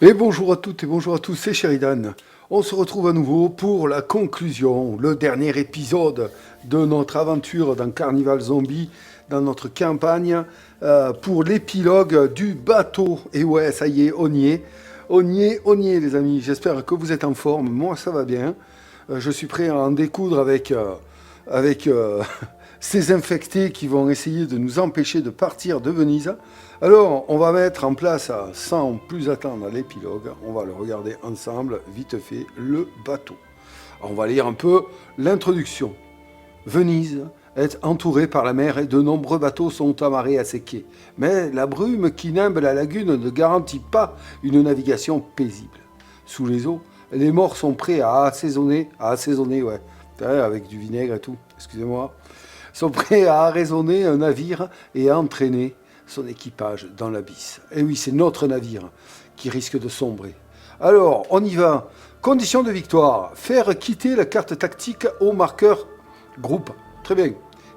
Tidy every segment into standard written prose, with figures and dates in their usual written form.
Et bonjour à toutes et bonjour à tous, c'est Sheridan. On se retrouve à nouveau pour la conclusion, le dernier épisode de notre aventure dans Carnival Zombie, dans notre campagne, pour l'épilogue du bateau. Et ouais, ça y est, on y est. On y est les amis. J'espère que vous êtes en forme. Moi, ça va bien. Je suis prêt à en découdre avec ces infectés qui vont essayer de nous empêcher de partir de Venise. Alors, on va mettre en place, sans plus attendre l'épilogue, on va le regarder ensemble, vite fait, le bateau. On va lire un peu l'introduction. Venise est entourée par la mer et de nombreux bateaux sont amarrés à ses quais. Mais la brume qui nimbe la lagune ne garantit pas une navigation paisible. Sous les eaux, les morts sont prêts à assaisonner, ouais, avec du vinaigre et tout, excusez-moi, sont prêts à arraisonner un navire et à entraîner son équipage dans l'abysse. Et oui, c'est notre navire qui risque de sombrer. Alors, on y va. Condition de victoire, faire quitter la carte tactique au marqueur groupe. Très bien.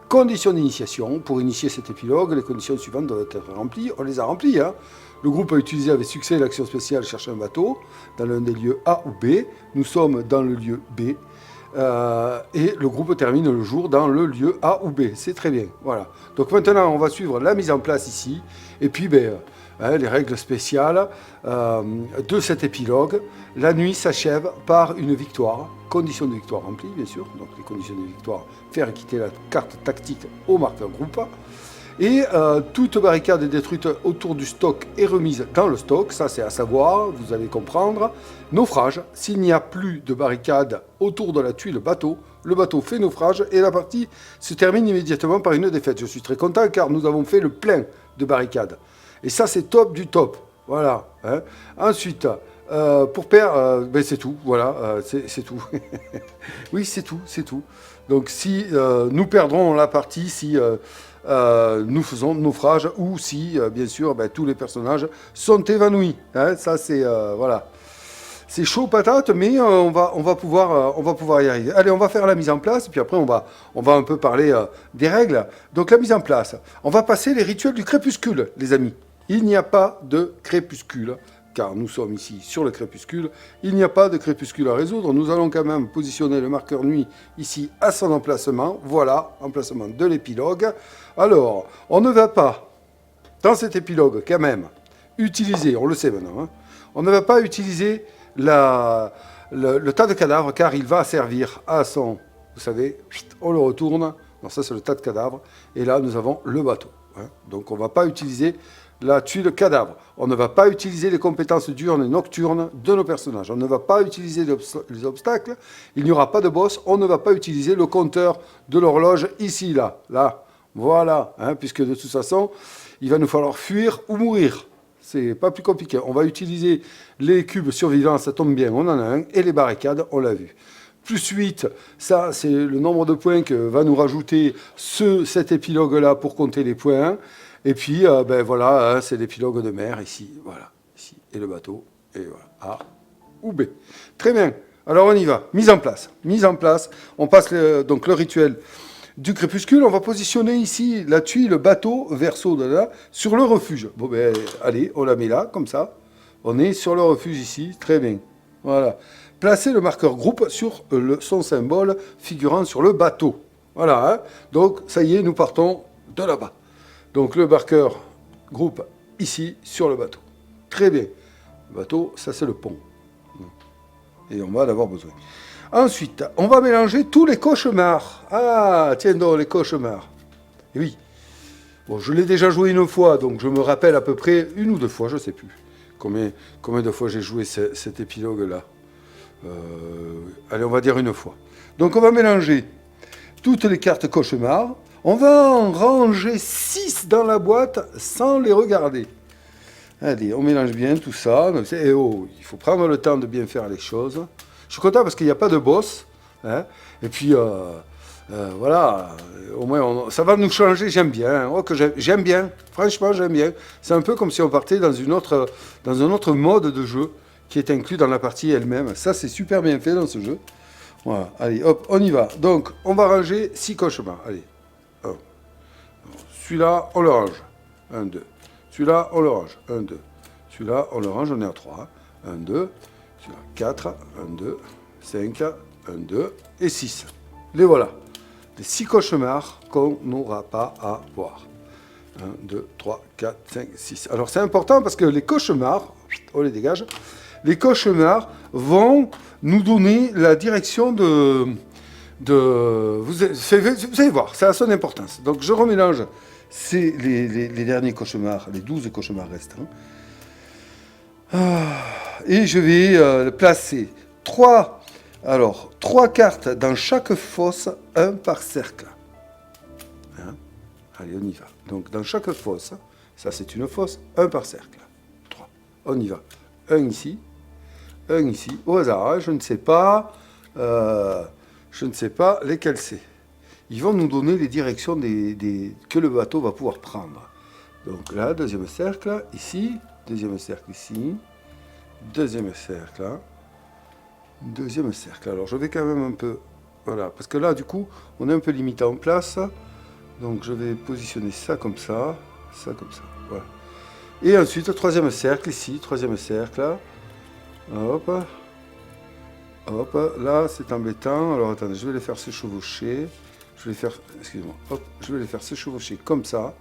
Conditions d'initiation, pour initier cet épilogue, les conditions suivantes doivent être remplies. On les a remplies. Le groupe a utilisé avec succès l'action spéciale chercher un bateau dans l'un des lieux A ou B. Nous sommes dans le lieu B. Et le groupe termine le jour dans le lieu A ou B. C'est très bien. Voilà. Donc maintenant, on va suivre la mise en place ici. Et puis, les règles spéciales de cet épilogue. La nuit s'achève par une victoire. Conditions de victoire remplies, bien sûr. Donc les conditions de victoire, faire quitter la carte tactique au marqueur groupe. Et toute barricade détruite autour du stock est remise dans le stock, ça c'est à savoir, vous allez comprendre. Naufrage, s'il n'y a plus de barricade autour de la tuile bateau, le bateau fait naufrage et la partie se termine immédiatement par une défaite. Je suis très content car nous avons fait le plein de barricades. Et ça c'est top du top, voilà. Ensuite, pour perdre, c'est tout, voilà, c'est tout. Oui, c'est tout. Donc si nous perdrons la partie, si nous faisons naufrage ou si, bien sûr, tous les personnages sont évanouis. Ça, c'est voilà. C'est chaud patate, mais on va pouvoir y arriver. Allez, on va faire la mise en place, puis après on va un peu parler des règles. Donc la mise en place, on va passer les rituels du crépuscule, les amis. Il n'y a pas de crépuscule, car nous sommes ici sur le crépuscule. Il n'y a pas de crépuscule à résoudre. Nous allons quand même positionner le marqueur nuit ici à son emplacement. Voilà, emplacement de l'épilogue. Alors, on ne va pas, dans cet épilogue quand même, utiliser, on le sait maintenant, on ne va pas utiliser le tas de cadavres car il va servir à son, vous savez, on le retourne. Non, ça c'est le tas de cadavres. Et là, nous avons le bateau. Donc, on ne va pas utiliser la tuile cadavre. On ne va pas utiliser les compétences diurnes et nocturnes de nos personnages. On ne va pas utiliser les obstacles. Il n'y aura pas de boss. On ne va pas utiliser le compteur de l'horloge ici, là. Voilà, puisque de toute façon, il va nous falloir fuir ou mourir. C'est pas plus compliqué. On va utiliser les cubes survivants, ça tombe bien, on en a un. Et les barricades, on l'a vu. Plus 8, ça c'est le nombre de points que va nous rajouter cet épilogue-là pour compter les points. Et puis, voilà, c'est l'épilogue de mer, ici, voilà, ici, et le bateau, et voilà, A ou B. Très bien, alors on y va, mise en place, on passe donc le rituel du crépuscule, on va positionner ici la tuile bateau, verso de là, sur le refuge. Bon allez, on la met là, comme ça, on est sur le refuge ici, très bien, voilà. Placez le marqueur groupe sur son symbole figurant sur le bateau. Voilà, donc ça y est, nous partons de là-bas. Donc le marqueur groupe ici sur le bateau. Très bien. Le bateau, ça c'est le pont. Et on va en avoir besoin. Ensuite, on va mélanger tous les cauchemars. Ah, tiens donc, les cauchemars. Et oui. Bon, je l'ai déjà joué une fois, donc je me rappelle à peu près une ou deux fois, je ne sais plus. Combien de fois j'ai joué cet épilogue-là. Allez, on va dire une fois. Donc on va mélanger toutes les cartes cauchemars. On va en ranger 6 dans la boîte sans les regarder. Allez, on mélange bien tout ça. Et il faut prendre le temps de bien faire les choses. Je suis content parce qu'il n'y a pas de boss. Et puis, voilà, au moins, ça va nous changer. J'aime bien. J'aime bien. Franchement, j'aime bien. C'est un peu comme si on partait dans un autre mode de jeu qui est inclus dans la partie elle-même. Ça, c'est super bien fait dans ce jeu. Voilà, allez, hop, on y va. Donc, on va ranger 6 cauchemars. Allez. Celui-là, on le range. 1, 2. Celui-là, on le range. 1, 2. Celui-là, on le range, on est à 3. 1, 2, 4, 1, 2, 5, 1, 2 et 6. Les voilà. Les 6 cauchemars qu'on n'aura pas à voir. 1, 2, 3, 4, 5, 6. Alors c'est important parce que les cauchemars, on les dégage, les cauchemars vont nous donner la direction vous allez voir, ça a son importance. Donc je remélange les derniers cauchemars, les 12 cauchemars restants. Et je vais placer 3 cartes dans chaque fosse, 1 par cercle. Hein? Allez, on y va. Donc dans chaque fosse, ça c'est une fosse, 1 par cercle. 3. On y va. 1 ici, 1 ici. Au hasard, hein, je ne sais pas lesquels c'est. Ils vont nous donner les directions que le bateau va pouvoir prendre. Donc là, deuxième cercle, ici, deuxième cercle ici, deuxième cercle là, deuxième cercle. Alors je vais quand même un peu, voilà, parce que là du coup, on est un peu limité en place. Donc je vais positionner ça comme ça, voilà. Et ensuite, troisième cercle ici, troisième cercle là. Hop. Hop, là c'est embêtant. Alors attendez, je vais les faire se chevaucher. Je vais les faire, excusez-moi, hop, je vais les faire se chevaucher comme ça.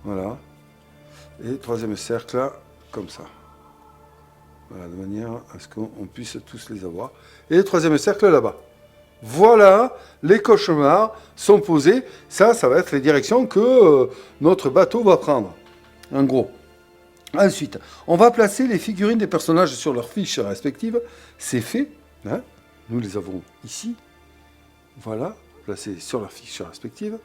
Voilà. Et troisième cercle là, comme ça. Voilà, de manière à ce qu'on puisse tous les avoir. Et le troisième cercle là-bas. Voilà, les cauchemars sont posés. Ça va être les directions que notre bateau va prendre. En gros. Ensuite, on va placer les figurines des personnages sur leurs fiches respectives. C'est fait. Hein, nous les avons ici. Voilà, placées sur leurs fiches respectives.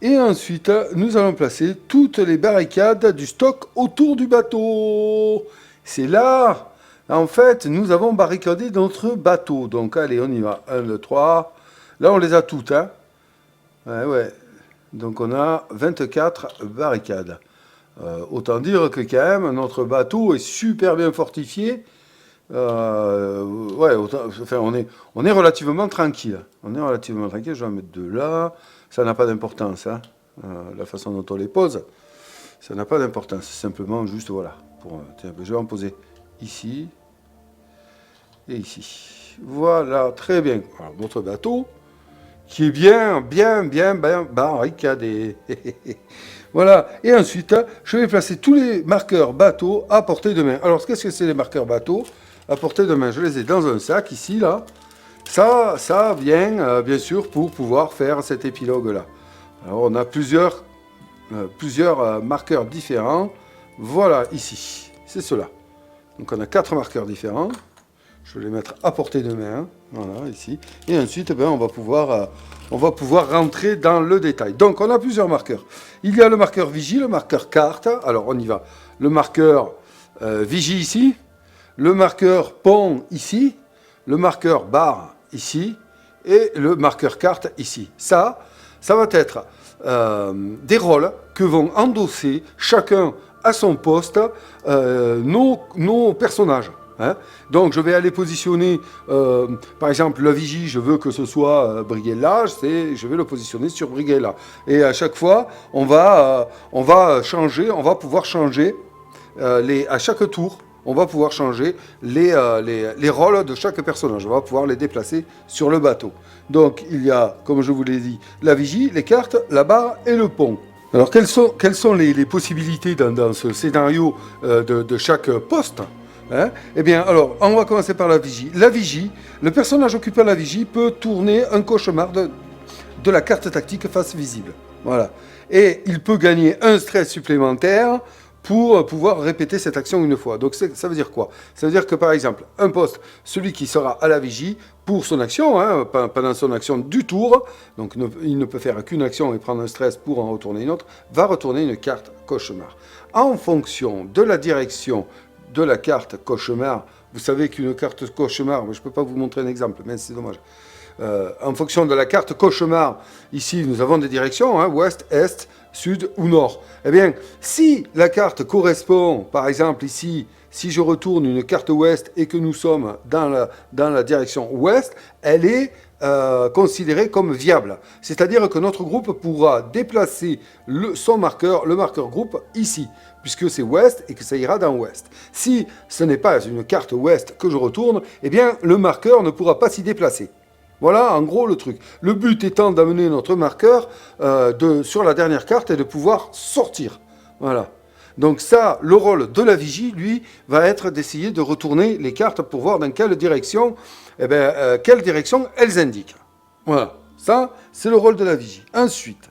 Et ensuite, nous allons placer toutes les barricades du stock autour du bateau. C'est là, en fait, nous avons barricadé notre bateau. Donc, allez, on y va. 1, 2, 3. Là, on les a toutes. Hein. Ouais. Donc, on a 24 barricades. Autant dire que quand même, notre bateau est super bien fortifié. On est relativement tranquille. Je vais en mettre 2 là. Ça n'a pas d'importance. Hein. La façon dont on les pose, ça n'a pas d'importance. C'est simplement juste, voilà. Je vais en poser ici et ici. Voilà, très bien. Alors, notre bateau qui est bien barricadé. Voilà. Et ensuite, je vais placer tous les marqueurs bateau à portée de main. Alors, qu'est-ce que c'est les marqueurs bateau à portée de main? Je les ai dans un sac ici, là. Ça vient, bien sûr, pour pouvoir faire cet épilogue-là. Alors, on a plusieurs marqueurs différents. Voilà, ici. C'est cela. Donc, on a 4 marqueurs différents. Je vais les mettre à portée de main. Voilà, ici. Et ensuite, on va pouvoir rentrer dans le détail. Donc, on a plusieurs marqueurs. Il y a le marqueur vigie, le marqueur carte. Alors, on y va. Le marqueur vigie ici. Le marqueur pont ici. Le marqueur barre ici. Et le marqueur carte ici. Ça va être des rôles que vont endosser chacun à son poste nos personnages. Hein. Donc je vais aller positionner, par exemple, la vigie, je veux que ce soit Brighella, je vais le positionner sur Brighella. Et à chaque fois, on va pouvoir changer à chaque tour, on va pouvoir changer les rôles de chaque personnage. On va pouvoir les déplacer sur le bateau. Donc il y a, comme je vous l'ai dit, la vigie, les cartes, la barre et le pont. Alors quelles sont les possibilités dans ce scénario de chaque poste? Hein? Eh bien, alors, on va commencer par la vigie. La vigie, le personnage occupant la vigie peut tourner un cauchemar de la carte tactique face visible. Voilà. Et il peut gagner un stress supplémentaire pour pouvoir répéter cette action une fois. Donc, ça veut dire quoi? Ça veut dire que, par exemple, un poste, celui qui sera à la vigie, pour son action, hein, pendant son action du tour, donc il ne peut faire qu'une action et prendre un stress pour en retourner une autre, va retourner une carte cauchemar. En fonction de la direction de la carte cauchemar, vous savez qu'une carte cauchemar, je ne peux pas vous montrer un exemple, mais c'est dommage. En fonction de la carte cauchemar, ici nous avons des directions, hein, ouest, est, sud ou nord. Eh bien, si la carte correspond, par exemple ici, si je retourne une carte ouest et que nous sommes dans la direction ouest, elle est considérée comme viable. C'est-à-dire que notre groupe pourra déplacer son marqueur, le marqueur groupe, ici, puisque c'est ouest et que ça ira dans ouest. Si ce n'est pas une carte ouest que je retourne, eh bien, le marqueur ne pourra pas s'y déplacer. Voilà, en gros, le truc. Le but étant d'amener notre marqueur sur la dernière carte et de pouvoir sortir. Voilà. Donc ça, le rôle de la vigie, lui, va être d'essayer de retourner les cartes pour voir dans quelle direction, quelle direction elles indiquent. Voilà. Ça, c'est le rôle de la vigie. Ensuite,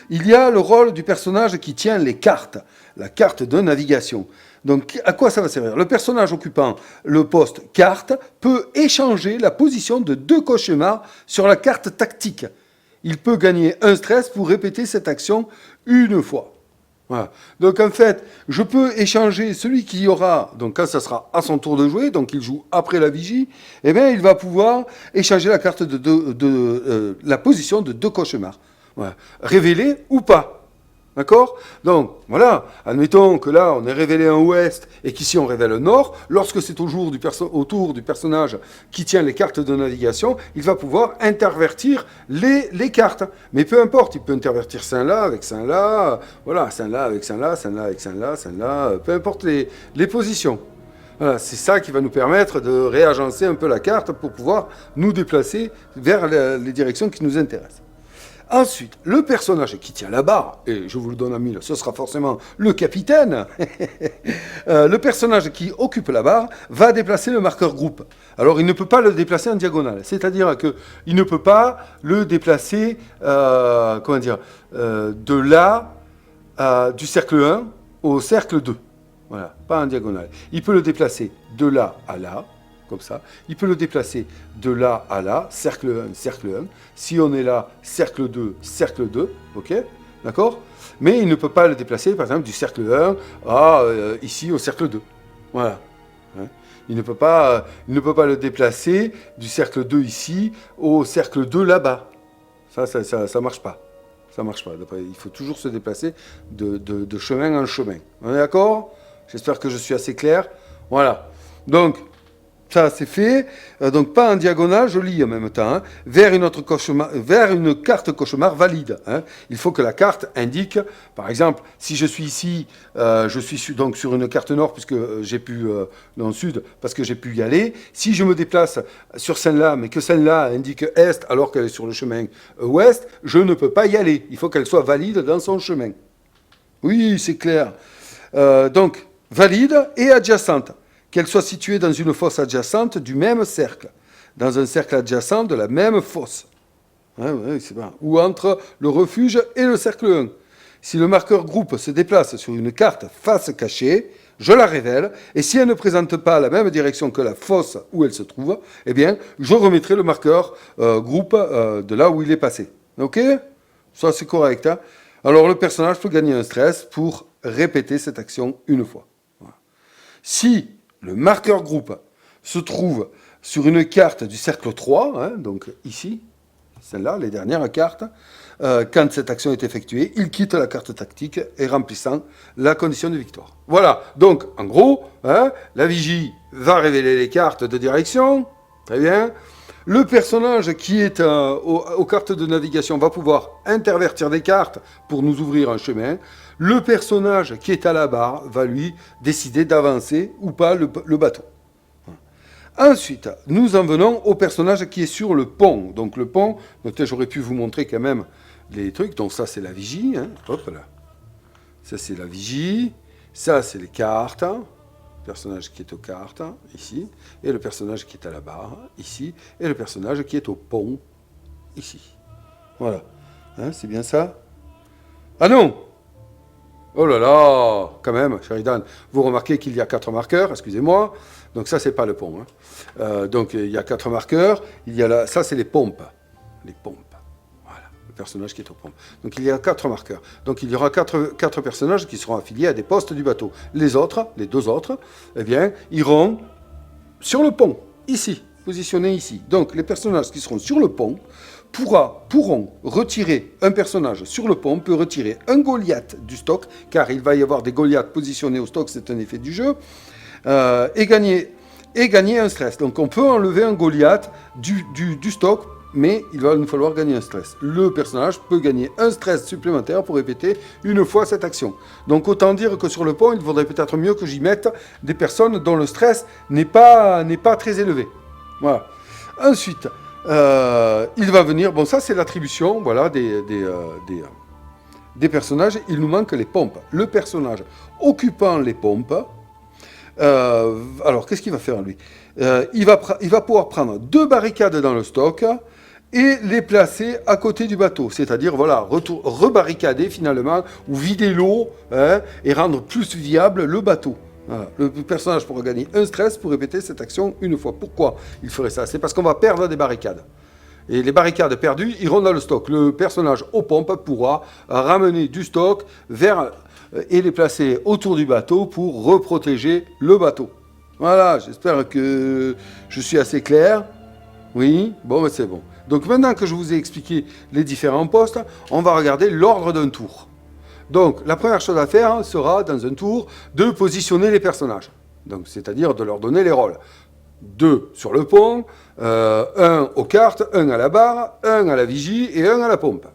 il y a le rôle du personnage qui tient les cartes, la carte de navigation. Donc, à quoi ça va servir? Le personnage occupant le poste carte peut échanger la position de 2 cauchemars sur la carte tactique. Il peut gagner un stress pour répéter cette action une fois. Voilà. Donc en fait, je peux échanger celui qui aura, donc quand ça sera à son tour de jouer, donc il joue après la vigie, eh bien il va pouvoir échanger la carte la position de 2 cauchemars. Voilà. Révéler ou pas. D'accord? Donc, voilà, admettons que là, on est révélé un ouest et qu'ici, on révèle un nord. Lorsque c'est au tour du personnage qui tient les cartes de navigation, il va pouvoir intervertir les cartes. Mais peu importe, il peut intervertir Saint-là avec Saint-là, voilà, Saint-là avec Saint-là, Saint-là avec Saint-là, Saint-là, peu importe les positions. Voilà, c'est ça qui va nous permettre de réagencer un peu la carte pour pouvoir nous déplacer vers les directions qui nous intéressent. Ensuite, le personnage qui tient la barre, et je vous le donne à 1000, ce sera forcément le capitaine. Le personnage qui occupe la barre va déplacer le marqueur groupe. Alors, il ne peut pas le déplacer en diagonale. C'est-à-dire qu'il ne peut pas le déplacer, de là, du cercle 1 au cercle 2. Voilà, pas en diagonale. Il peut le déplacer de là à là. Comme ça. Il peut le déplacer de là à là, cercle 1, cercle 1. Si on est là, cercle 2, cercle 2. Ok? D'accord? Mais il ne peut pas le déplacer, par exemple, du cercle 1 à ici au cercle 2. Voilà. Hein? Il ne peut pas le déplacer du cercle 2 ici au cercle 2 là-bas. Ça marche pas. Ça marche pas. Il faut toujours se déplacer de chemin en chemin. On est d'accord? J'espère que je suis assez clair. Voilà. Donc, ça, c'est fait. Donc, pas en diagonale, je lis en même temps. Hein, vers une carte cauchemar valide. Hein. Il faut que la carte indique, par exemple, si je suis ici, je suis donc sur une carte nord, puisque j'ai pu, dans le sud, parce que j'ai pu y aller. Si je me déplace sur celle-là, mais que celle-là indique est, alors qu'elle est sur le chemin ouest, je ne peux pas y aller. Il faut qu'elle soit valide dans son chemin. Oui, c'est clair. Donc, valide et adjacente. Qu'elle soit située dans une fosse adjacente du même cercle, dans un cercle adjacent de la même fosse, c'est bon. Ou entre le refuge et le cercle 1. Si le marqueur groupe se déplace sur une carte face cachée, je la révèle, et si elle ne présente pas la même direction que la fosse où elle se trouve, eh bien, je remettrai le marqueur groupe de là où il est passé. Ok? Ça, c'est correct. Hein? Alors, le personnage peut gagner un stress pour répéter cette action une fois. Voilà. Si le marqueur groupe se trouve sur une carte du cercle 3, hein, donc ici, celle-là, les dernières cartes. Quand cette action est effectuée, il quitte la carte tactique et remplissant la condition de victoire. Voilà, donc en gros, hein, la vigie va révéler les cartes de direction, très bien. Le personnage qui est aux cartes de navigation va pouvoir intervertir des cartes pour nous ouvrir un chemin. Le personnage qui est à la barre va lui décider d'avancer ou pas le bateau. Ensuite, nous en venons au personnage qui est sur le pont. Donc le pont, peut-être j'aurais pu vous montrer quand même les trucs. Donc ça c'est la vigie. Hein. Hop là. Ça c'est la vigie. Ça c'est les cartes. Le personnage qui est aux cartes, ici. Et le personnage qui est à la barre, ici. Et le personnage qui est au pont, ici. Voilà. Hein, c'est bien ça? Ah non! Oh là là! Quand même, Sheridan, vous remarquez qu'il y a 4 marqueurs, excusez-moi. Donc ça, c'est pas le pont. Hein. Donc il y a 4 marqueurs. Il y a ça, c'est les pompes. Les pompes. Voilà, le personnage qui est aux pompes. Donc il y a 4 marqueurs. Donc il y aura 4 personnages qui seront affiliés à des postes du bateau. Les autres, les 2 autres, eh bien, iront sur le pont, ici, positionnés ici. Donc les personnages qui seront sur le pont pourront retirer un personnage sur le pont, peut retirer un Goliath du stock, car il va y avoir des Goliaths positionnés au stock, c'est un effet du jeu. et gagner un stress. Donc on peut enlever un Goliath du stock, mais il va nous falloir gagner un stress. Le personnage peut gagner un stress supplémentaire pour répéter une fois cette action. Donc autant dire que sur le pont, il vaudrait peut-être mieux que j'y mette des personnes dont le stress n'est pas très élevé. Voilà. Ensuite, il va venir, bon ça c'est l'attribution, voilà, des personnages. Il nous manque les pompes. Le personnage occupant les pompes, alors qu'est-ce qu'il va faire lui? Il va pouvoir prendre 2 barricades dans le stock et les placer à côté du bateau. C'est-à-dire, voilà, rebarricader finalement, ou vider l'eau, et rendre plus viable le bateau. Voilà. Le personnage pourra gagner un stress pour répéter cette action une fois. Pourquoi il ferait ça? C'est parce qu'on va perdre des barricades. Et les barricades perdues iront dans le stock. Le personnage aux pompes pourra ramener du stock et les placer autour du bateau pour reprotéger le bateau. Voilà, j'espère que je suis assez clair. Oui, bon, ben c'est bon. Donc maintenant que je vous ai expliqué les différents postes, on va regarder l'ordre d'un tour. Donc la première chose à faire sera, dans un tour, de positionner les personnages. Donc, c'est-à-dire de leur donner les rôles. 2 sur le pont, 1 aux cartes, 1 à la barre, 1 à la vigie et 1 à la pompe.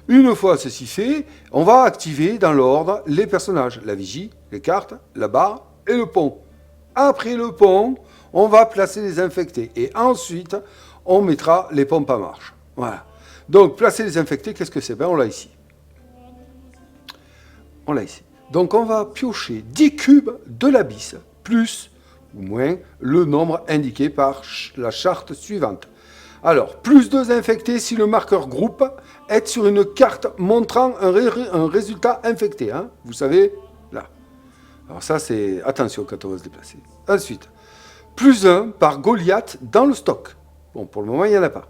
Une fois ceci fait, on va activer dans l'ordre les personnages. La vigie, les cartes, la barre et le pont. Après le pont, on va placer les infectés. Et ensuite, on mettra les pompes en marche. Voilà. Donc, placer les infectés, qu'est-ce que c'est? Ben, on l'a ici. On l'a ici. Donc, on va piocher 10 cubes de l'abysse, plus ou moins le nombre indiqué par la charte suivante. Alors, plus 2 infectés si le marqueur groupe est sur une carte montrant un résultat infecté. Hein. Vous savez, là. Alors ça, c'est... Attention quand on va se déplacer. Ensuite, plus 1 par Goliath dans le stock. Bon, pour le moment, il n'y en a pas.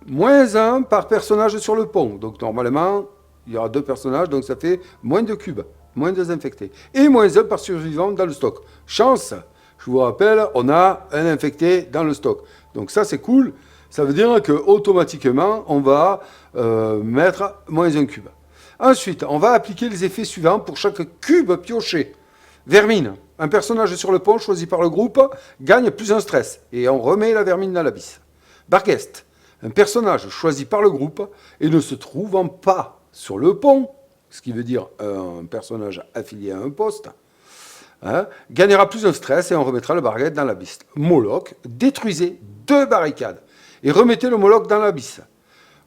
Moins 1 par personnage sur le pont. Donc, normalement, il y aura 2 personnages, donc ça fait moins de cubes, moins de infectés. Et moins 1 par survivant dans le stock. Chance, je vous rappelle, on a un infecté dans le stock. Donc ça, c'est cool. Ça veut dire qu'automatiquement, on va mettre moins 1 cube. Ensuite, on va appliquer les effets suivants pour chaque cube pioché. Vermine, un personnage sur le pont choisi par le groupe gagne plus un stress. Et on remet la vermine dans l'abysse. Barguest, un personnage choisi par le groupe et ne se trouvant pas sur le pont, ce qui veut dire un personnage affilié à un poste, gagnera plus un stress et on remettra le Barguest dans l'abysse. Moloch, détruisez 2 barricades et remettez le Moloch dans l'abysse.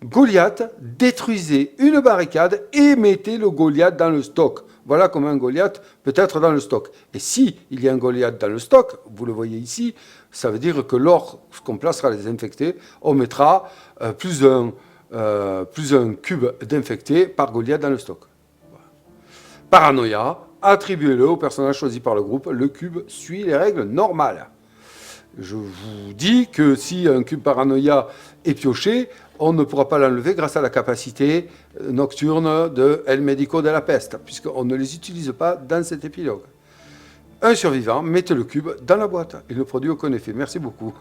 Goliath, détruisez une barricade et mettez le Goliath dans le stock. Voilà comment un Goliath peut être dans le stock. Et si il y a un Goliath dans le stock, vous le voyez ici, ça veut dire que lorsqu'on placera les infectés, on mettra plus un cube d'infectés par Goliath dans le stock. Voilà. Paranoïa, attribuez-le au personnage choisi par le groupe. Le cube suit les règles normales. Je vous dis que si un cube paranoïa est pioché, on ne pourra pas l'enlever grâce à la capacité nocturne de El Médico de la Peste, puisqu'on ne les utilise pas dans cet épilogue. Un survivant, mettez le cube dans la boîte. Il ne produit aucun effet. Merci beaucoup.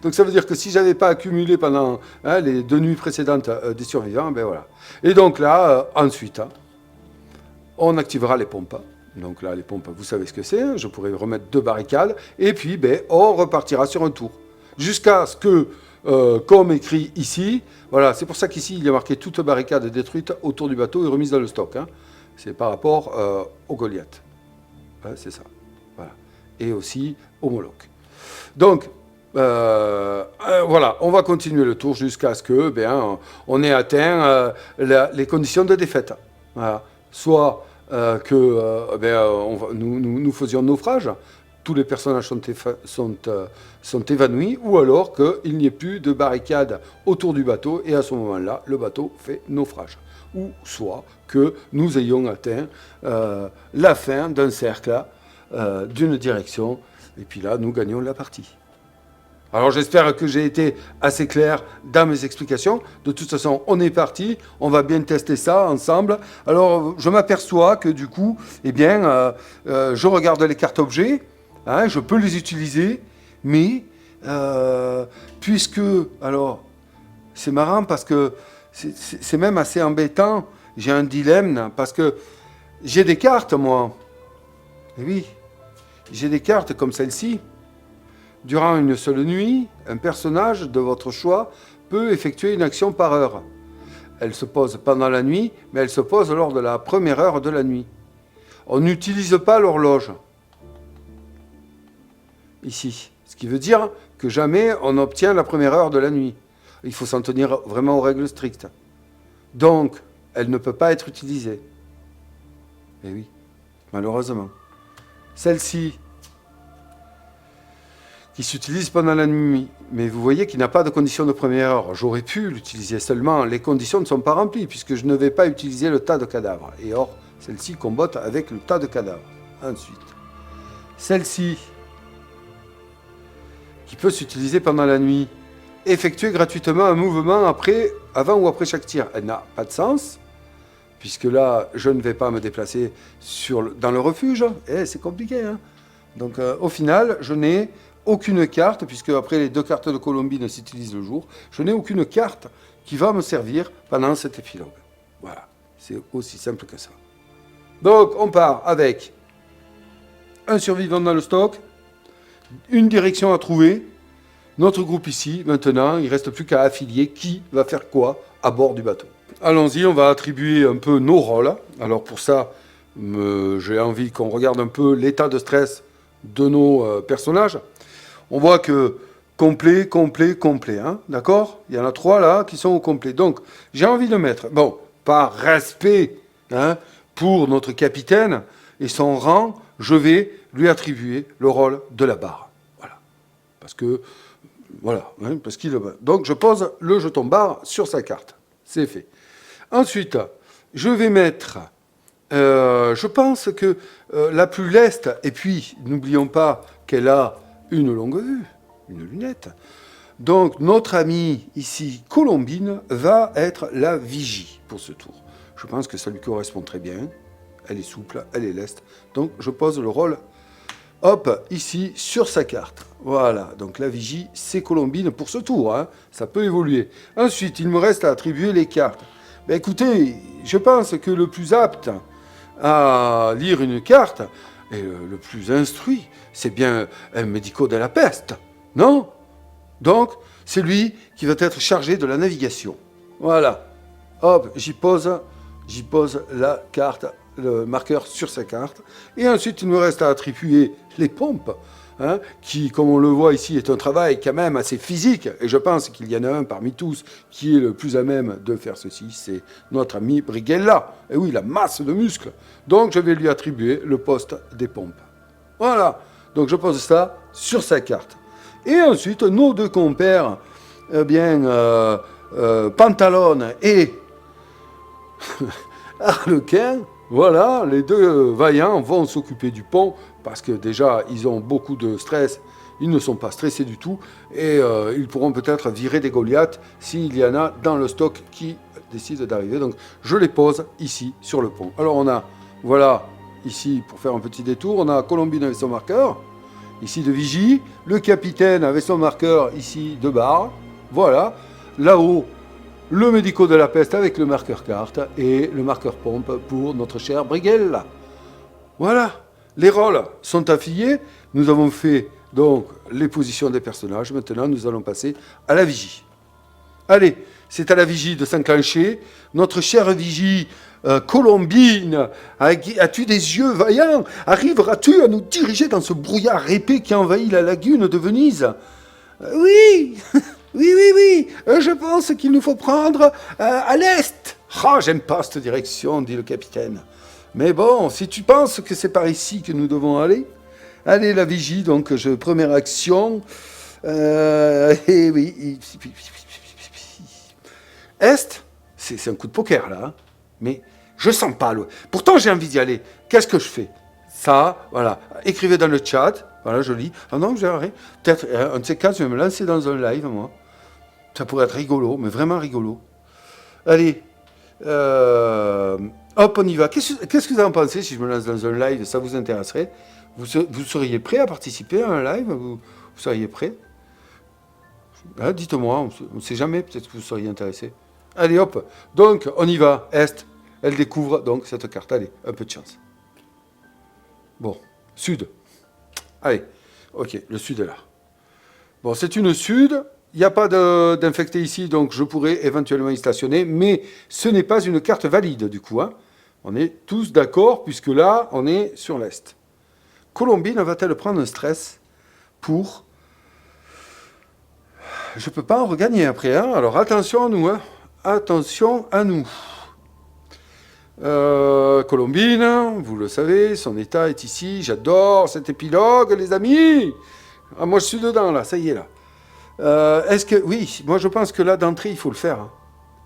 Donc ça veut dire que si je n'avais pas accumulé pendant les 2 nuits précédentes des survivants, ben voilà. Et donc là, ensuite, on activera les pompes. Donc là, les pompes, vous savez ce que c'est. Je pourrais remettre 2 barricades. Et puis, on repartira sur un tour. Jusqu'à ce que, comme écrit ici, voilà, c'est pour ça qu'ici, il y a marqué toute barricade détruite autour du bateau et remise dans le stock. Hein. C'est par rapport au Goliath. C'est ça. Voilà. Et aussi au Moloch. Donc, voilà, on va continuer le tour jusqu'à ce que, on ait atteint les conditions de défaite. Voilà. Soit nous faisions naufrage, tous les personnages sont évanouis, ou alors qu'il n'y ait plus de barricade autour du bateau, et à ce moment-là, le bateau fait naufrage. Ou soit que nous ayons atteint la fin d'un cercle d'une direction, et puis là, nous gagnons la partie. Alors j'espère que j'ai été assez clair dans mes explications. De toute façon, on est parti, on va bien tester ça ensemble. Alors je m'aperçois que du coup, je regarde les cartes objets, je peux les utiliser, mais puisque, alors c'est marrant parce que c'est même assez embêtant, j'ai un dilemme, parce que j'ai des cartes moi, et oui, j'ai des cartes comme celle-ci. Durant une seule nuit, un personnage de votre choix peut effectuer une action par heure. Elle se pose pendant la nuit, mais elle se pose lors de la première heure de la nuit. On n'utilise pas l'horloge. Ici. Ce qui veut dire que jamais on obtient la première heure de la nuit. Il faut s'en tenir vraiment aux règles strictes. Donc, elle ne peut pas être utilisée. Eh oui, malheureusement. Celle-ci, qui s'utilise pendant la nuit. Mais vous voyez qu'il n'a pas de condition de première heure. J'aurais pu l'utiliser, seulement les conditions ne sont pas remplies, puisque je ne vais pas utiliser le tas de cadavres. Et or, celle-ci combotte avec le tas de cadavres. Ensuite, celle-ci, qui peut s'utiliser pendant la nuit. Effectuer gratuitement un mouvement avant ou après chaque tir. Elle n'a pas de sens, puisque là, je ne vais pas me déplacer dans le refuge. C'est compliqué, hein. Donc, au final, je n'ai aucune carte, puisque après les 2 cartes de Colombine s'utilisent le jour, je n'ai aucune carte qui va me servir pendant cet épilogue. Voilà, c'est aussi simple que ça. Donc, on part avec un survivant dans le stock, une direction à trouver. Notre groupe ici, maintenant, il ne reste plus qu'à affilier qui va faire quoi à bord du bateau. Allons-y, on va attribuer un peu nos rôles. Alors pour ça, j'ai envie qu'on regarde un peu l'état de stress de nos personnages. On voit que complet, hein, d'accord? Il y en a 3 là qui sont au complet. Donc, j'ai envie de mettre, bon, par respect hein, pour notre capitaine et son rang, je vais lui attribuer le rôle de la barre. Voilà. Parce que, voilà, hein, parce qu'il... Donc, je pose le jeton barre sur sa carte. C'est fait. Ensuite, je vais mettre... je pense que la plus leste, et puis, n'oublions pas qu'elle a une longue vue, une lunette. Donc, notre amie ici, Colombine, va être la vigie pour ce tour. Je pense que ça lui correspond très bien. Elle est souple, elle est leste. Donc, je pose le rôle, hop, ici, sur sa carte. Voilà, donc la vigie, c'est Colombine pour ce tour. Hein. Ça peut évoluer. Ensuite, il me reste à attribuer les cartes. Ben, écoutez, je pense que le plus apte à lire une carte, et le plus instruit, c'est bien un médico de la peste, non? Donc, c'est lui qui va être chargé de la navigation. Voilà. Hop, j'y pose la carte, le marqueur sur sa carte. Et ensuite, il me reste à attribuer les pompes, hein, qui, comme on le voit ici, est un travail quand même assez physique. Et je pense qu'il y en a un parmi tous qui est le plus à même de faire ceci, c'est notre ami Brighella. Et oui, la masse de muscles. Donc, je vais lui attribuer le poste des pompes. Voilà. Donc, je pose ça sur sa carte. Et ensuite, nos 2 compères, Pantalone et Harlequin, voilà, les 2 vaillants vont s'occuper du pont parce que déjà, ils ont beaucoup de stress. Ils ne sont pas stressés du tout et ils pourront peut-être virer des Goliaths s'il y en a dans le stock qui décide d'arriver. Donc, je les pose ici sur le pont. Alors, on a, voilà, ici, pour faire un petit détour, on a Colombine avec son marqueur, ici de vigie, le capitaine avec son marqueur ici de barre, voilà, là-haut, le médico de la peste avec le marqueur carte et le marqueur pompe pour notre cher Brighella. Voilà, les rôles sont affiliés, nous avons fait donc les positions des personnages, maintenant nous allons passer à la vigie. Allez, c'est à la vigie de s'enclencher, notre chère vigie Colombine, as-tu des yeux vaillants? Arriveras-tu à nous diriger dans ce brouillard épais qui envahit la lagune de Venise? Oui, oui, je pense qu'il nous faut prendre à l'est. Ah, j'aime pas cette direction, dit le capitaine. Mais bon, si tu penses que c'est par ici que nous devons aller, allez, la vigie, donc, première action. Et oui. Est, c'est un coup de poker, là, hein, mais je sens pas le... Pourtant, j'ai envie d'y aller. Qu'est-ce que je fais? Ça, voilà. Écrivez dans le chat. Voilà, je lis. Ah non, j'arrête. Peut-être, un de ces cas, je vais me lancer dans un live, moi. Ça pourrait être rigolo, mais vraiment rigolo. Allez. Hop, on y va. Qu'est-ce que vous en pensez si je me lance dans un live? Ça vous intéresserait? Vous seriez prêt à participer à un live? Vous seriez prêt? Hein, dites-moi, on ne sait jamais, peut-être que vous seriez intéressé. Allez, hop. Donc, on y va. Est. Elle découvre donc cette carte. Allez, un peu de chance. Bon, sud. Allez, ok, le sud est là. Bon, c'est une sud. Il n'y a pas d'infecté ici, donc je pourrais éventuellement y stationner. Mais ce n'est pas une carte valide, du coup. Hein. On est tous d'accord, puisque là, on est sur l'est. Colombine va-t-elle prendre un stress pour... Je ne peux pas en regagner après. Hein. Alors attention à nous. Hein. Attention à nous. Colombine, vous le savez, son état est ici. J'adore cet épilogue, les amis. Ah, moi, je suis dedans, là. Ça y est, là. Est-ce que... Oui, moi, je pense que là, d'entrée, il faut le faire. Hein.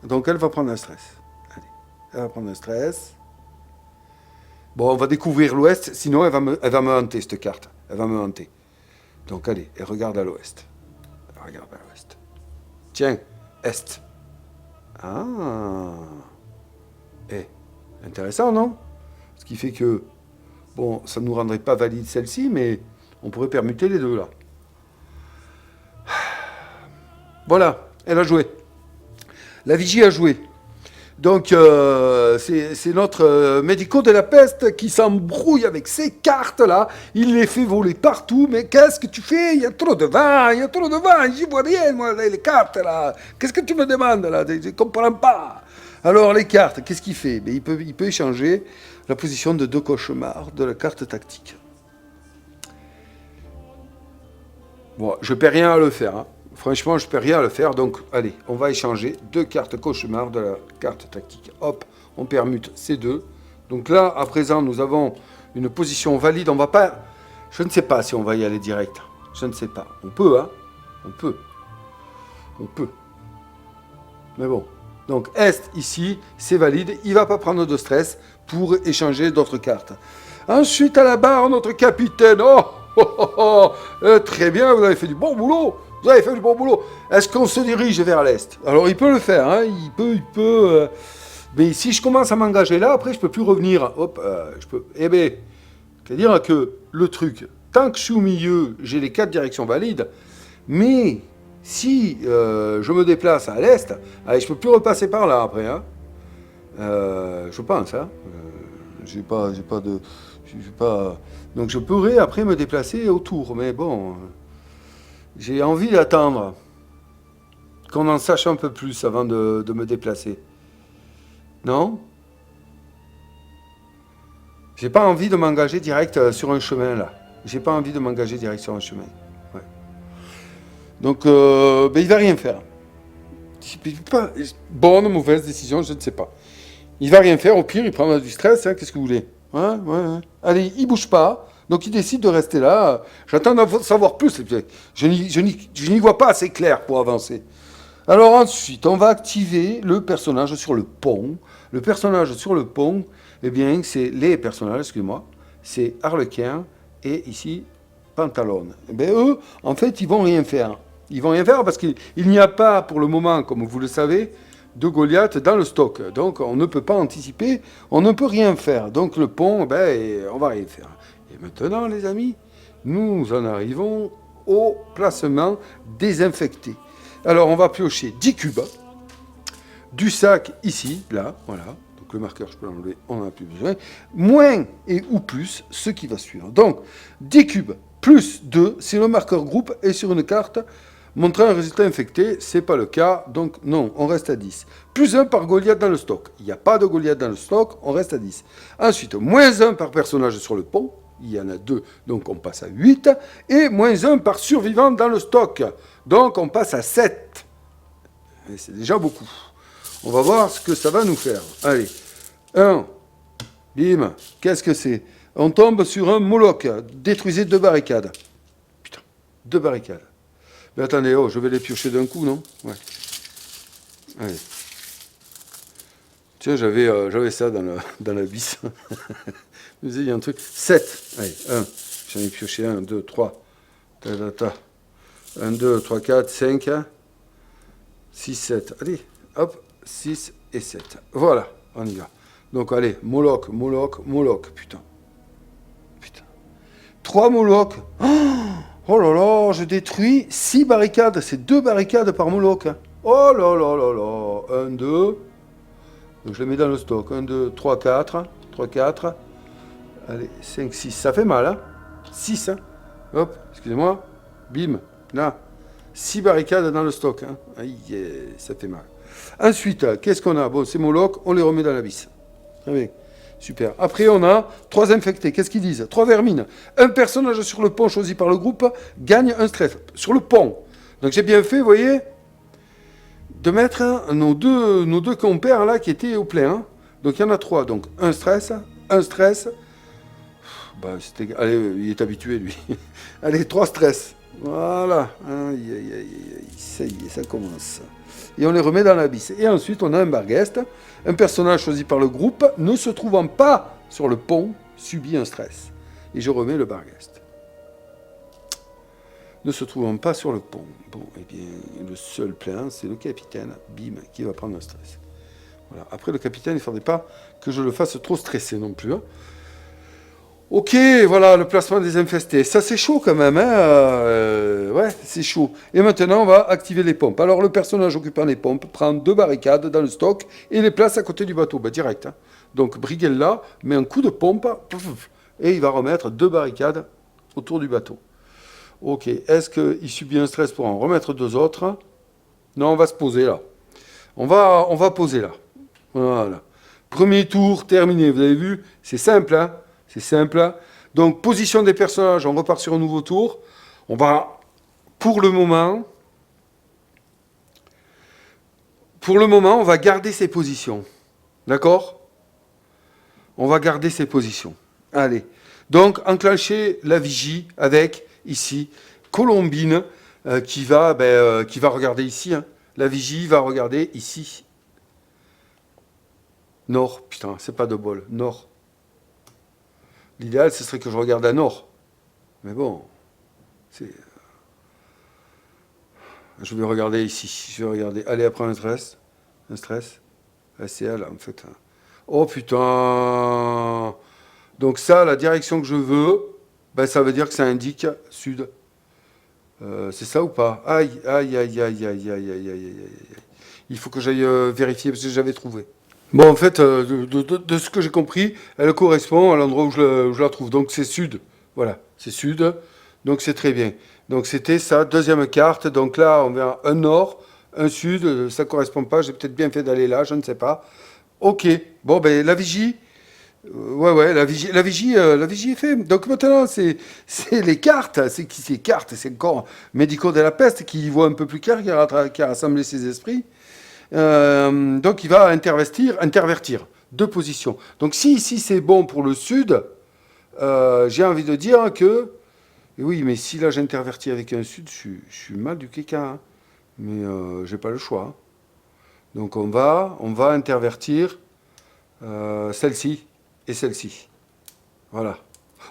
Donc, elle va prendre un stress. Allez. Elle va prendre un stress. Bon, on va découvrir l'ouest. Sinon, elle va me hanter, cette carte. Elle va me hanter. Donc, allez, elle regarde à l'ouest. Elle regarde à l'ouest. Tiens, est. Ah. Eh. Intéressant, non? Ce qui fait que, bon, ça ne nous rendrait pas valide celle-ci, mais on pourrait permuter les deux, là. Voilà, elle a joué. La vigie a joué. Donc, c'est notre médico de la peste qui s'embrouille avec ces cartes-là. Il les fait voler partout. Mais qu'est-ce que tu fais? Il y a trop de vent, j'y vois rien, moi, les cartes, là. Qu'est-ce que tu me demandes, là? Je ne comprends pas. Alors, les cartes, qu'est-ce qu'il fait? Il peut échanger la position de 2 cauchemars de la carte tactique. Bon, je ne perds rien à le faire. Hein. Franchement, je ne perds rien à le faire. Donc, allez, on va échanger 2 cartes cauchemars de la carte tactique. Hop, on permute ces 2. Donc là, à présent, nous avons une position valide. On va pas... Je ne sais pas si on va y aller direct. Je ne sais pas. On peut, hein. On peut. Mais bon. Donc, Est, ici, c'est valide. Il ne va pas prendre de stress pour échanger d'autres cartes. Ensuite, à la barre, notre capitaine. Très bien, vous avez fait du bon boulot. Est-ce qu'on se dirige vers l'Est? Alors, il peut le faire. Hein. Il peut... Mais si je commence à m'engager là, après, je ne peux plus revenir. Hop, je peux... Eh bien, c'est-à-dire que le truc, tant que je suis au milieu, j'ai les 4 directions valides. Mais... Si je me déplace à l'est, allez, je peux plus repasser par là après. Hein. Je pense. Hein. J'ai pas de, donc je pourrais après me déplacer autour. Mais bon, j'ai envie d'attendre qu'on en sache un peu plus avant de me déplacer. Non? J'ai pas envie de m'engager direct sur un chemin là. J'ai pas envie de m'engager direct sur un chemin. Donc, il va rien faire. Bonne, mauvaise décision, je ne sais pas. Il va rien faire, au pire, il prendra du stress, hein, qu'est-ce que vous voulez? Ouais. Allez, il bouge pas, donc il décide de rester là. J'attends d'en savoir plus. Je n'y vois pas assez clair pour avancer. Alors ensuite, on va activer le personnage sur le pont. Le personnage sur le pont, eh bien, c'est les personnages, excusez-moi, c'est Harlequin et ici, Pantalone. Eh bien, eux, en fait, ils vont rien faire. Ils vont rien faire parce qu'il n'y a pas, pour le moment, comme vous le savez, de Goliath dans le stock. Donc, on ne peut pas anticiper, on ne peut rien faire. Donc, le pont, on va rien faire. Et maintenant, les amis, nous en arrivons au placement désinfecté. Alors, on va piocher 10 cubes du sac ici, là, voilà. Donc, le marqueur, je peux l'enlever, on n'en a plus besoin. Moins et ou plus ce qui va suivre. Donc, 10 cubes plus 2, c'est le marqueur groupe et sur une carte, montrer un résultat infecté, c'est pas le cas, donc non, on reste à 10. Plus 1 par Goliath dans le stock. Il n'y a pas de Goliath dans le stock, on reste à 10. Ensuite, moins 1 par personnage sur le pont, il y en a 2, donc on passe à 8. Et moins 1 par survivant dans le stock, donc on passe à 7. Et c'est déjà beaucoup. On va voir ce que ça va nous faire. Allez, 1, bim, qu'est-ce que c'est? On tombe sur un Moloch. Détruisez 2 barricades. Putain, 2 barricades. Mais attendez, je vais les piocher d'un coup, non? Ouais. Allez. Tiens, j'avais ça dans la vis. Vous avez un truc. 7. Allez, 1. J'en ai pioché 1, 2, 3. 1, 2, 3, 4, 5. 6, 7. Allez, hop, 6 et 7. Voilà, on y va. Donc, allez, Moloch, putain. 3 Moloch. Oh là là, je détruis 6 barricades. C'est 2 barricades par Moloch. Oh là là là là. 1, 2. Donc je les mets dans le stock. 1, 2, 3, 4. 3, 4. Allez, 5, 6. Ça fait mal, hein? 6, hein? Hop, excusez-moi. Bim, là. 6 barricades dans le stock. Hein. Aïe, ça fait mal. Ensuite, qu'est-ce qu'on a? Bon, ces Molochs, on les remet dans la vis. Très bien. Super. Après, on a 3 infectés. Qu'est-ce qu'ils disent? 3 vermines. Un personnage sur le pont choisi par le groupe gagne un stress. Sur le pont. Donc j'ai bien fait, vous voyez, de mettre nos deux compères là qui étaient au plein. Hein. Donc il y en a 3. Donc un stress. Bah, allez, il est habitué lui. Allez, 3 stress. Voilà. Aïe, aïe, aïe, aïe. Ça y est, ça commence. Et on les remet dans la bise. Et ensuite, on a un barguest. Un personnage choisi par le groupe, ne se trouvant pas sur le pont, subit un stress. Et je remets le barguest. Ne se trouvant pas sur le pont. Bon, eh bien, le seul plein, c'est le capitaine, bim, qui va prendre un stress. Voilà. Après, le capitaine, il ne faudrait pas que je le fasse trop stresser non plus. Hein. Ok, voilà, le placement des infestés. Ça, c'est chaud quand même. Hein. Ouais, c'est chaud. Et maintenant, on va activer les pompes. Alors, le personnage occupant les pompes prend 2 barricades dans le stock et les place à côté du bateau. Bah, direct. Hein. Donc, Briguella met un coup de pompe et il va remettre 2 barricades autour du bateau. Ok, est-ce qu'il subit un stress pour en remettre 2 autres? Non, on va se poser là. On va poser là. Voilà. Premier tour terminé. Vous avez vu? C'est simple, hein? C'est simple. Donc, position des personnages, on repart sur un nouveau tour. On va, pour le moment, on va garder ces positions. D'accord? On va garder ces positions. Allez. Donc, enclencher la vigie avec, ici, Colombine, qui va regarder ici. Hein. La vigie va regarder ici. Nord. Putain, c'est pas de bol. Nord. L'idéal, ce serait que je regarde à nord. Mais bon, je vais regarder ici. Je vais regarder. Allez, après un stress. Un stress. C'est elle, en fait. Oh, putain. Donc ça, la direction que je veux, ben, ça veut dire que ça indique sud. C'est ça ou pas? Aïe, aïe, aïe, aïe, aïe, aïe, aïe, aïe, aïe. Il faut que j'aille vérifier parce que j'avais trouvé. Bon, en fait, de ce que j'ai compris, elle correspond à l'endroit où je la trouve. Donc, c'est sud. Voilà, c'est sud. Donc, c'est très bien. Donc, c'était sa deuxième carte. Donc, là, on verra un nord, un sud. Ça ne correspond pas. J'ai peut-être bien fait d'aller là, je ne sais pas. Ok. Bon, ben, la vigie. Ouais, la vigie est faite. Donc, maintenant, c'est les cartes. C'est qui ces cartes? C'est encore Médico de la peste qui y voit un peu plus clair, qui a rassemblé ses esprits. Donc il va intervertir 2 positions. Donc si ici c'est bon pour le sud, j'ai envie de dire que oui, mais si là j'intervertis avec un sud, je suis mal du kéka. Hein. Mais j'ai pas le choix. Hein. Donc on va intervertir celle-ci et celle-ci. Voilà.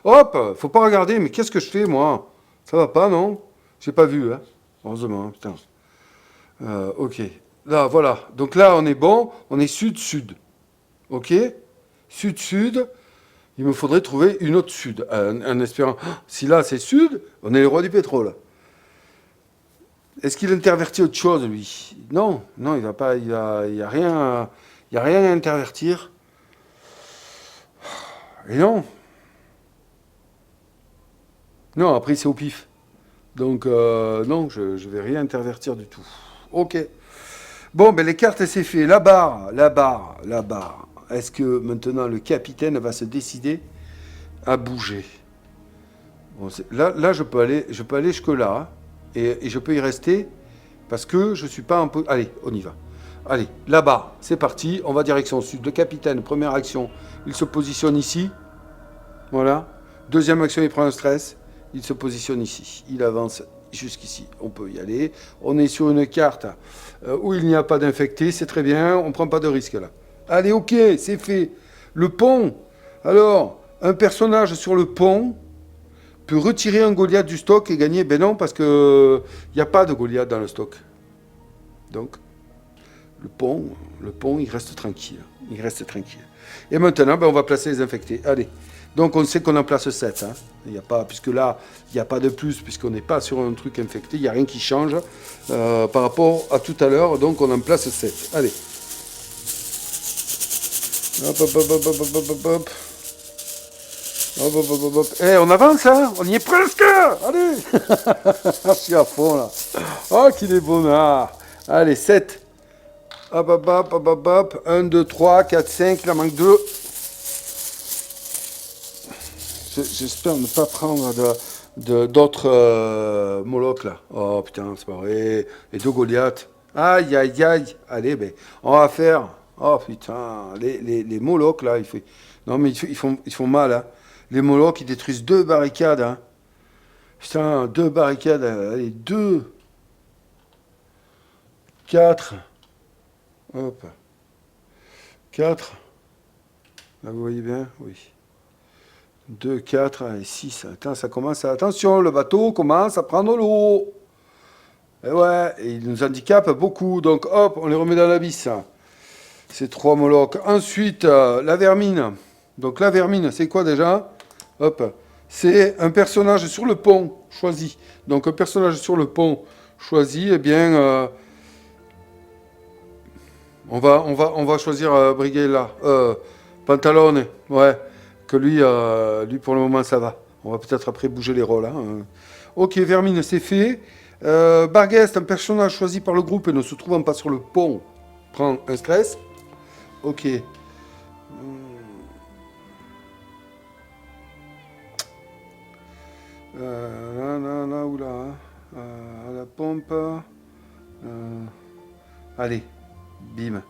Hop, faut pas regarder, mais qu'est-ce que je fais moi? Ça va pas, non? J'ai pas vu, hein. Heureusement, putain. Ok. Là, voilà. Donc là, on est bon. On est sud-sud. Ok? Sud-sud. Il me faudrait trouver une autre sud. En espérant. Si là, c'est sud, on est les rois du pétrole. Est-ce qu'il intervertit autre chose, lui? Non. Non, il va pas. Il y a rien. Il y a rien à intervertir. Et non. Non, après, c'est au pif. Donc, non, je ne vais rien intervertir du tout. Ok. Bon, ben les cartes, c'est fait. La barre. Est-ce que maintenant le capitaine va se décider à bouger? Bon, là, je peux aller jusque là. Et je peux y rester parce que je ne suis pas un peu... Allez, on y va. Allez, là-bas, c'est parti. On va direction sud. Le capitaine, première action, il se positionne ici. Voilà. Deuxième action, il prend un stress. Il se positionne ici. Il avance jusqu'ici. On peut y aller. On est sur une carte où il n'y a pas d'infectés. C'est très bien. On ne prend pas de risque là. Allez, ok, c'est fait. Le pont. Alors, un personnage sur le pont peut retirer un Goliath du stock et gagner. Ben non, parce que il n'y a pas de Goliath dans le stock. Donc, le pont, il reste tranquille. Il reste tranquille. Et maintenant, ben, on va placer les infectés. Allez. Donc on sait qu'on en place 7. Hein. Il y a pas, puisque là, il n'y a pas de plus, puisqu'on n'est pas sur un truc infecté, il n'y a rien qui change par rapport à tout à l'heure. Donc on en place 7. Allez. Hop. Hop, hop, hop, hop, hop. Eh, on avance, hein? On y est presque! Allez! Je suis à fond, là. Oh, qu'il est bon, ah. Allez, 7. Hop, hop, hop, hop, hop, hop. 1, 2, 3, 4, 5. Il en manque 2. J'espère ne pas prendre d'autres Moloch, là. Oh, putain, c'est pas vrai. Et 2 Goliaths. Aïe, aïe, aïe. Allez, ben, on va faire... Oh, putain. Les Moloch, là, non, mais ils font mal, hein. Les Molochs, ils détruisent 2 barricades, hein. Putain, 2 barricades. Allez, 2, 4. Hop. 4. Là, vous voyez bien? Oui. 2, 4 et 6. Attends, ça commence à... Attention, le bateau commence à prendre l'eau. Et ouais, et il nous handicape beaucoup. Donc, hop, on les remet dans l'abysse. Ces 3 Molochs. Ensuite, la vermine. Donc, la vermine, c'est quoi déjà? Hop. C'est un personnage sur le pont choisi. Donc, un personnage sur le pont choisi, eh bien... on va choisir Brigella. Pantalone, ouais. Que lui, pour le moment, ça va. On va peut-être après bouger les rôles. Hein. Ok, Vermine, c'est fait. Barguest, un personnage choisi par le groupe et ne se trouvant pas sur le pont, prend un stress. Ok. Là, oula. À la pompe. Allez, bim.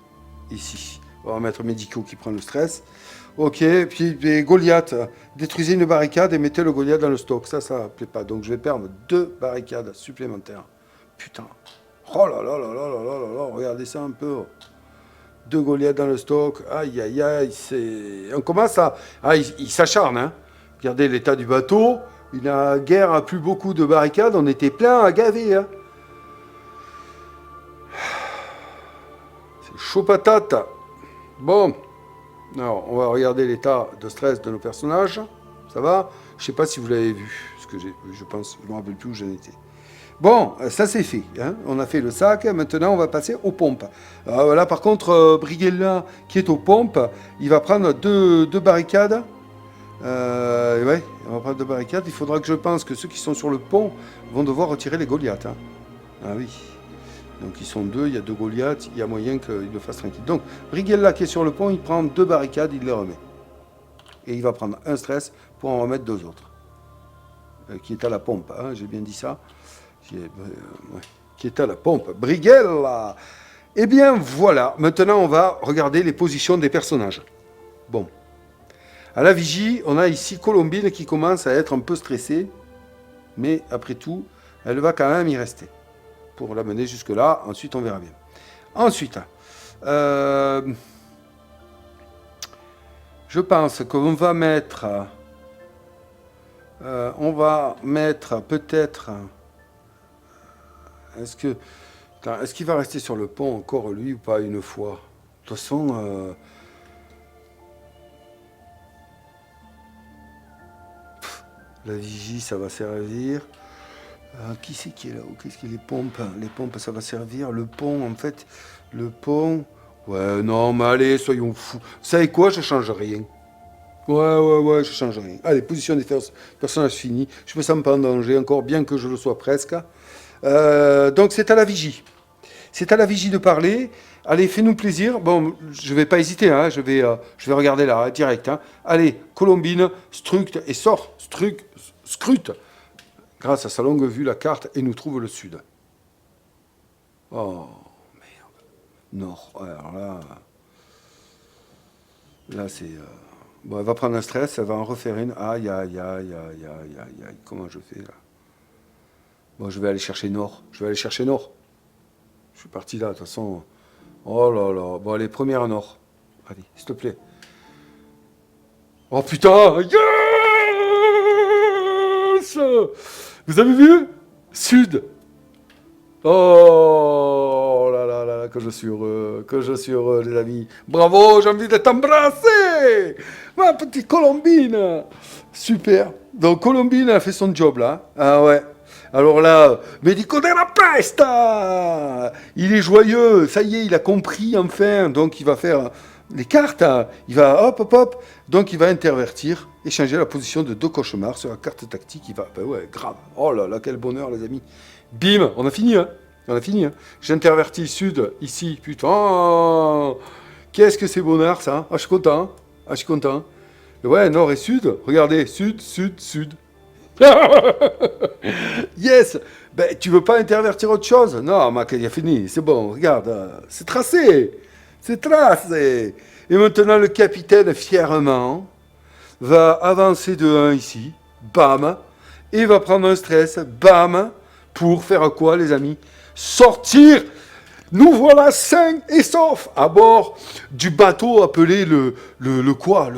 Ici. On va mettre Médico qui prend le stress. Ok, puis Goliath, détruisez une barricade et mettez le Goliath dans le stock. Ça ne plaît pas. Donc je vais perdre 2 barricades supplémentaires. Putain. Oh là là là là là là là là. Regardez ça un peu. 2 Goliaths dans le stock. Aïe aïe aïe. On commence à... Ah, il s'acharne. Hein. Regardez l'état du bateau. Il n'a guère plus beaucoup de barricades. On était plein à gaver. Hein. C'est chaud patate. Bon. Alors, on va regarder l'état de stress de nos personnages. Ça va? Je ne sais pas si vous l'avez vu, ce que je pense, je ne me rappelle plus où j'en étais. Bon, ça c'est fait. Hein. On a fait le sac. Maintenant, on va passer aux pompes. Là, par contre, Brigella, qui est aux pompes, il va prendre deux barricades. Ouais, on va prendre 2 barricades. Il faudra que je pense que ceux qui sont sur le pont vont devoir retirer les Goliaths. Hein. Ah oui. Donc ils sont 2, il y a 2 Goliaths, il y a moyen qu'il le fasse tranquille. Donc Brigella qui est sur le pont, il prend 2 barricades, il les remet. Et il va prendre un stress pour en remettre 2 autres. Qui est à la pompe, hein, j'ai bien dit ça. Ouais, qui est à la pompe. Brigella. Eh bien voilà, maintenant on va regarder les positions des personnages. Bon. À la vigie, on a ici Colombine qui commence à être un peu stressée. Mais après tout, elle va quand même y rester. Pour l'amener jusque-là. Ensuite, on verra bien. Ensuite, je pense qu'on va mettre... peut-être... Est-ce qu'il va rester sur le pont encore, lui, ou pas, une fois? De toute façon... la vigie, ça va servir... qui c'est qui est là? Qu'est-ce qu'il y a? Les pompes. Les pompes, ça va servir. Le pont, en fait. Le pont. Ouais, non, mais allez, soyons fous. Vous savez quoi? Je change rien. Ouais, je change rien. Allez, position des personnages finie. Je me sens pas en danger encore, bien que je le sois presque. Donc, c'est à la vigie. C'est à la vigie de parler. Allez, fais-nous plaisir. Bon, je vais pas hésiter. Hein. Je vais regarder là, hein, direct. Hein. Allez, Colombine, structe et sort. Scrute. Grâce à sa longue vue, la carte et nous trouve le sud. Oh, merde. Nord. Alors là c'est... Bon, elle va prendre un stress, elle va en refaire une. Aïe. Comment je fais, là? Bon, je vais aller chercher nord. Je suis parti là, de toute façon. Oh là là. Bon, allez, première nord. Allez, s'il te plaît. Oh putain! Yes! Vous avez vu? Sud. Oh là là là, que je suis heureux, les amis. Bravo, j'ai envie de t'embrasser. Ma petite Colombine. Super. Donc Colombine a fait son job là. Ah ouais. Alors là, Medico de la peste. Il est joyeux. Ça y est, il a compris enfin. Donc il va faire les cartes, hein. Il va hop, hop, hop. Donc il va intervertir et changer la position de 2 cauchemars sur la carte tactique. Il va, ben ouais, grave. Oh là là, quel bonheur, les amis. Bim, on a fini, hein. On a fini, hein. J'intervertis sud, ici, putain. Oh, qu'est-ce que c'est bonheur, ça. Ah, je suis content, hein. Ah, je suis content. Et ouais, nord et sud. Regardez, sud, sud, sud. Yes. Ben, tu veux pas intervertir autre chose? Non, Mac, il a fini. C'est bon, regarde. C'est tracé. C'est tracé. Et maintenant, le capitaine, fièrement, va avancer de 1 ici. Bam. Et va prendre un stress. Bam. Pour faire quoi, les amis? Sortir. Nous voilà sains et saufs à bord du bateau appelé le quoi?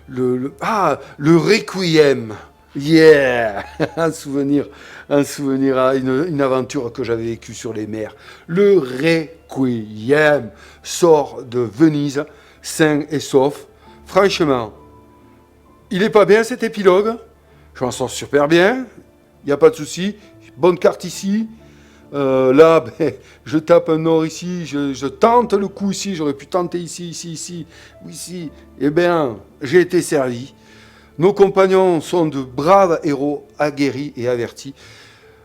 Le Requiem. Yeah. un souvenir, à une aventure que j'avais vécue sur les mers. Le Requiem sort de Venise, sain et sauf. Franchement, il est pas bien cet épilogue. Je m'en sors super bien. Il n'y a pas de souci. Bonne carte ici. Là, ben, je tape un nord ici, je tente le coup ici, j'aurais pu tenter ici, ici. Eh bien, j'ai été servi. Nos compagnons sont de braves héros aguerris et avertis.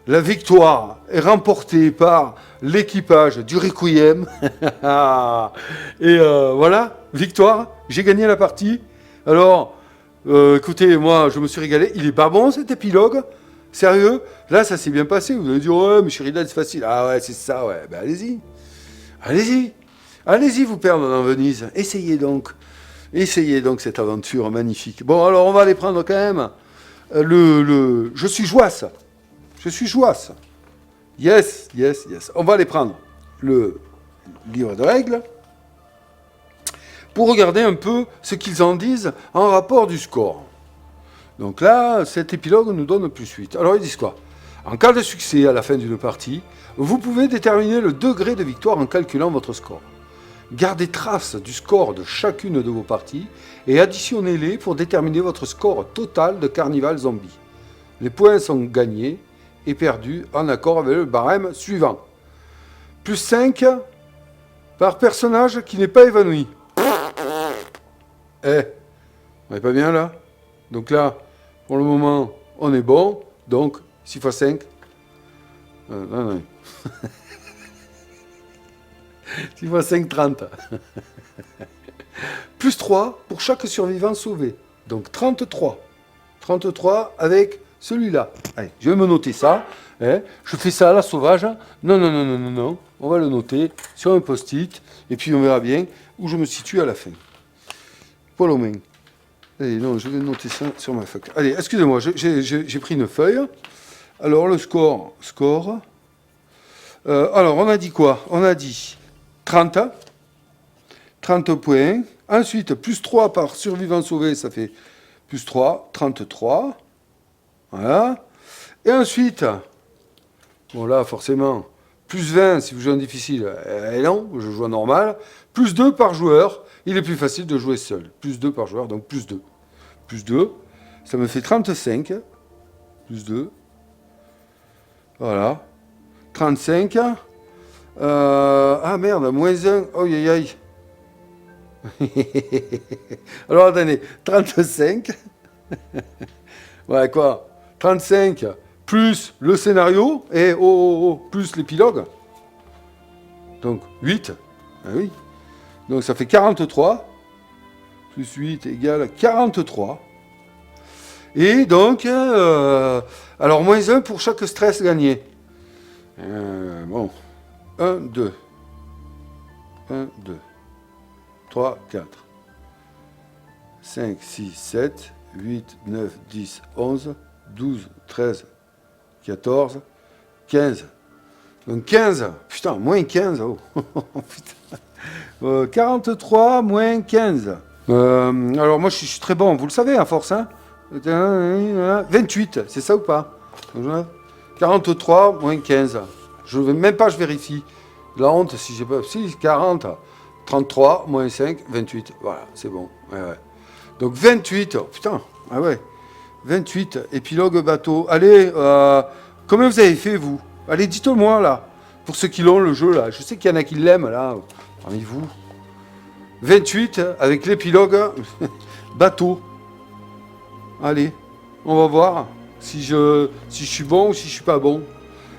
La victoire est remportée par l'équipage du Requiem. Et voilà, victoire, j'ai gagné la partie. Alors, écoutez, moi, je me suis régalé. Il est pas bon cet épilogue? Sérieux? Là, ça s'est bien passé. Vous allez dire, ouais, mais Sheridan, c'est facile. Ah ouais, c'est ça, ouais. Ben allez-y. Allez-y. Allez-y vous perdre dans Venise. Essayez donc cette aventure magnifique. Bon, alors, on va aller prendre quand même Je suis Joas. Yes. On va aller prendre le livre de règles pour regarder un peu ce qu'ils en disent en rapport du score. Donc là, cet épilogue nous donne plus 8. Alors ils disent quoi? En cas de succès à la fin d'une partie, vous pouvez déterminer le degré de victoire en calculant votre score. Gardez trace du score de chacune de vos parties et additionnez-les pour déterminer votre score total de Carnival Zombie. Les points sont gagnés et perdus en accord avec le barème suivant. Plus 5 par personnage qui n'est pas évanoui. On n'est pas bien là? Donc là, pour le moment, on est bon. Donc, 6 x 5. Non. 6 x 5, 30. Plus 3 pour chaque survivant sauvé. Donc 33. 33 avec celui-là. Allez, je vais me noter ça. Je fais ça à la sauvage. Non. On va le noter sur un post-it. Et puis on verra bien où je me situe à la fin. Voilà, main. Allez, non, je vais noter ça sur ma feuille. Allez, excusez-moi, j'ai pris une feuille. Alors, le score. Alors, on a dit quoi? On a dit 30. 30 points. Ensuite, plus 3 par survivant sauvé, ça fait plus 3, 33. Voilà. Et ensuite, bon là, forcément, plus 20 si vous jouez en difficile. Et non, je joue en normal. Plus 2 par joueur. Il est plus facile de jouer seul. Plus 2 par joueur, donc plus 2. Plus 2, ça me fait 35. Plus 2. Voilà. 35. Ah merde, moins 1. Oh aïe aïe. Alors attendez, 35. Ouais, quoi? 35 plus le scénario et plus l'épilogue. Donc 8. Ah oui. Donc ça fait 43. Plus 8 égale 43. Et donc, alors moins 1 pour chaque stress gagné. Bon. 1, 2. 1, 2. 3, 4. 5, 6, 7, 8, 9, 10, 11, 12, 13, 14, 15. Donc 15. Putain, moins 15. Oh. Putain. 43 moins 15. Alors moi je suis très bon, vous le savez à force. Hein 28, c'est ça ou pas? 43 moins 15. Je vérifie. La honte si j'ai pas... Si, 40. 33 moins 5, 28. Voilà, c'est bon. Ouais. Donc 28. Oh, putain. Ah ouais. 28. Épilogue bateau. Allez, combien vous avez fait vous? Allez, dites-le moi là. Pour ceux qui l'ont le jeu là. Je sais qu'il y en a qui l'aiment là. Parmi vous. 28 avec l'épilogue bateau. Allez, on va voir si je suis bon ou si je suis pas bon.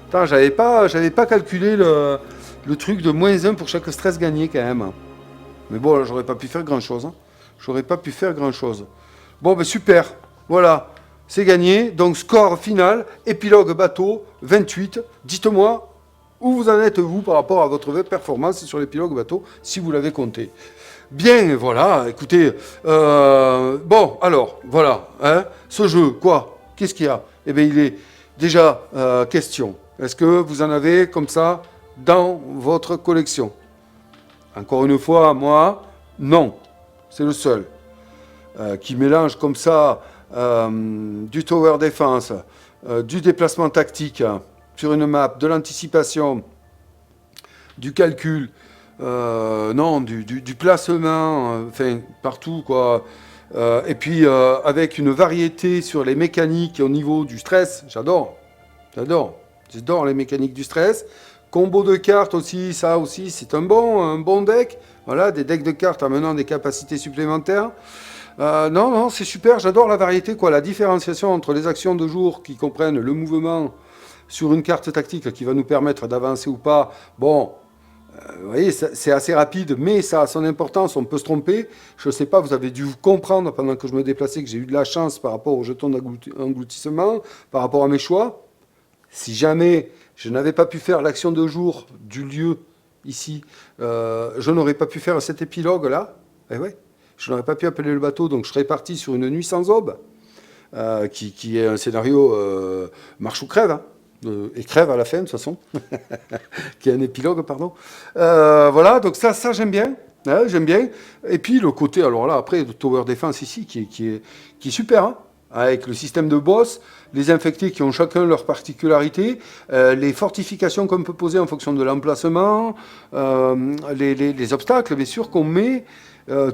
Attends, j'avais pas calculé le truc de -1 pour chaque stress gagné quand même. Mais bon, là, j'aurais pas pu faire grand chose. J'aurais pas pu faire grand chose. Bon, ben super. Voilà, c'est gagné. Donc, score final, épilogue bateau, 28. Dites-moi où vous en êtes, vous, par rapport à votre performance sur l'épilogue bateau, si vous l'avez compté. Bien, voilà, écoutez. Bon, alors, voilà. Hein, ce jeu, quoi? Qu'est-ce qu'il y a? Eh bien, il est déjà question. Est-ce que vous en avez comme ça dans votre collection? Encore une fois, moi, non. C'est le seul qui mélange comme ça du tower defense, du déplacement tactique sur une map, de l'anticipation, du calcul, non, du placement, enfin, partout, quoi. Et puis, avec une variété sur les mécaniques au niveau du stress, j'adore les mécaniques du stress. Combo de cartes aussi, ça aussi, c'est un bon deck. Voilà, des decks de cartes amenant des capacités supplémentaires. Non, c'est super, j'adore la variété, quoi. La différenciation entre les actions de jour qui comprennent le mouvement sur une carte tactique qui va nous permettre d'avancer ou pas. Bon, vous voyez, c'est assez rapide, mais ça a son importance, on peut se tromper. Je ne sais pas, vous avez dû vous comprendre pendant que je me déplaçais que j'ai eu de la chance par rapport aux jetons d'engloutissement, par rapport à mes choix. Si jamais je n'avais pas pu faire l'action de jour du lieu ici, je n'aurais pas pu faire cet épilogue-là. Eh ouais, je n'aurais pas pu appeler le bateau, donc je serais parti sur une nuit sans aube, qui est un scénario marche ou crève, et crève à la fin de toute façon, qui est un épilogue, pardon. Voilà, donc ça j'aime bien. Ouais, j'aime bien. Et puis le côté, alors là, après, de Tower Defense ici, qui est super, hein, avec le système de boss, les infectés qui ont chacun leur particularité, les fortifications qu'on peut poser en fonction de l'emplacement, les obstacles, bien sûr, qu'on met.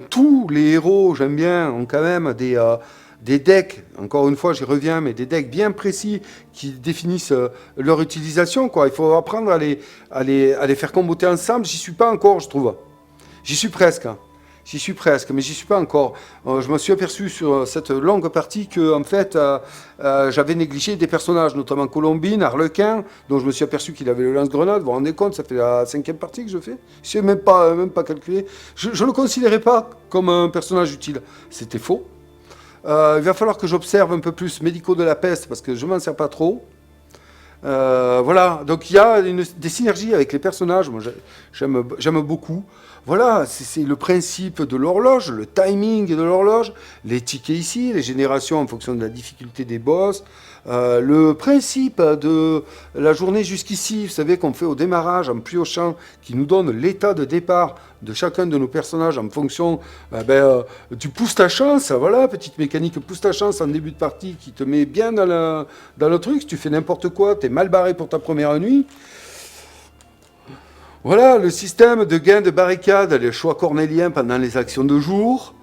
Tous les héros, j'aime bien, ont quand même des decks, encore une fois, j'y reviens, mais des decks bien précis qui définissent leur utilisation, quoi. Il faut apprendre à les faire comboter ensemble. J'y suis pas encore, je trouve. J'y suis presque, hein. J'y suis presque, mais j'y suis pas encore. Je me suis aperçu sur cette longue partie que, en fait, j'avais négligé des personnages, notamment Colombine, Harlequin, dont je me suis aperçu qu'il avait le lance-grenade. Vous vous rendez compte, ça fait la 5e partie que je fais. Je sais même pas calculé. Je ne le considérais pas comme un personnage utile. C'était faux. Il va falloir que j'observe un peu plus Médicaux de la peste, parce que je m'en sers pas trop. Voilà, donc il y a des synergies avec les personnages, moi j'aime beaucoup. Voilà, c'est le principe de l'horloge, le timing de l'horloge, les tickets ici, les générations en fonction de la difficulté des boss, le principe de la journée jusqu'ici, vous savez qu'on fait au démarrage en piochant, qui nous donne l'état de départ de chacun de nos personnages en fonction du pouce à chance, voilà, petite mécanique pouce à chance en début de partie qui te met bien dans le truc. Si tu fais n'importe quoi, t'es mal barré pour ta première nuit. Voilà, le système de gain de barricade, les choix cornéliens pendant les actions de jour.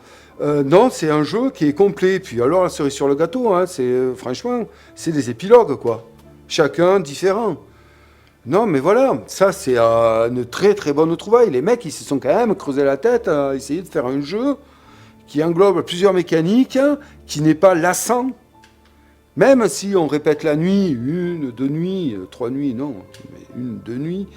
Non, c'est un jeu qui est complet. Puis alors, la cerise sur le gâteau, hein, franchement, c'est des épilogues, quoi. Chacun différent. Non, mais voilà, ça c'est une très très bonne trouvaille. Les mecs, ils se sont quand même creusé la tête à essayer de faire un jeu qui englobe plusieurs mécaniques, qui n'est pas lassant. Même si on répète la nuit, 1, 2 nuits, 3 nuits, non, mais 1, 2 nuits,